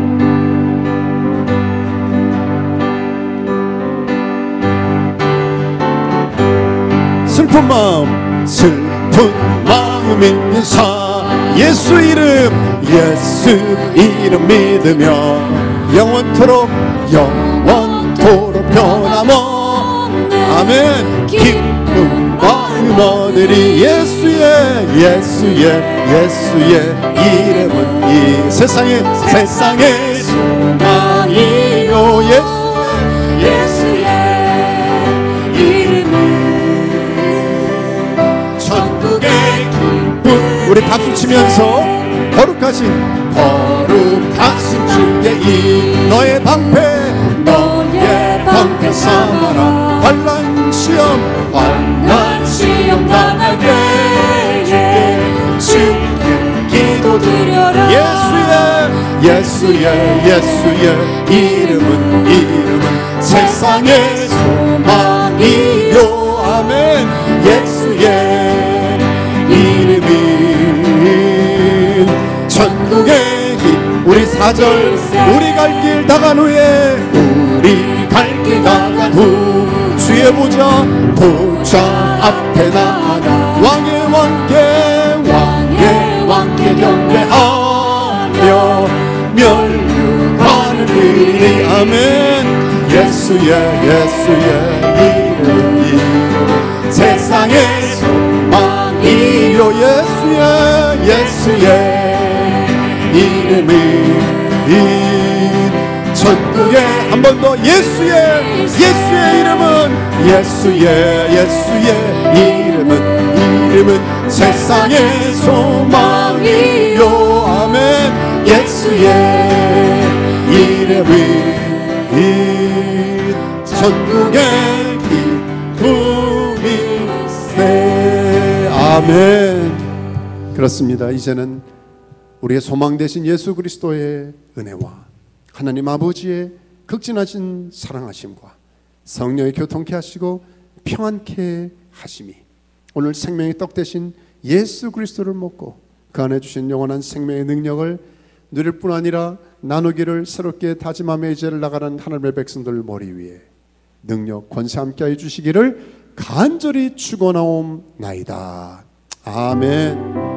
슬픈 마음 있는 사람, 예수 이름 믿으며 영원토록 변함없는, 아멘. 기쁜 마음 얻으리. 예수의 이름은 이 세상의 소망이요. 예수의 이름은 천국의 기쁨. 우리 박수 치면서 거룩하신 주의 이 너의 방패 삼아라. 환난 시험 당할 때에 주께 기도드려라. 예수의 이름은 세상의 소망이요. 아멘. 예수의 이름이 천국의 길. 우리 4절 우리 갈 길 다간 후에 우리 갈 길 다간 후 주의 보좌 앞에 나아가 왕의 왕께 경배하며 멸류관을 드리니 아멘. 예수의 이름이 세상의 소망이요 예수의 이름이 천국에 한 번 더 예수의 이름은 세상의 소망이요 아멘. 예수의 이름이 천국의 기쁨이세 아멘. 그렇습니다. 이제는 우리의 소망 되신 예수 그리스도의 은혜와 하나님 아버지의 극진하신 사랑하심과 성령의 교통케 하시고 평안케 하심이 오늘 생명의 떡 되신 예수 그리스도를 먹고 그 안에 주신 영원한 생명의 능력을 누릴 뿐 아니라 나누기를 새롭게 다짐하며 이제를 나가는 하나님의 백성들 머리 위에 능력 권세 함께하여 주시기를 간절히 축원하옵나이다. 아멘.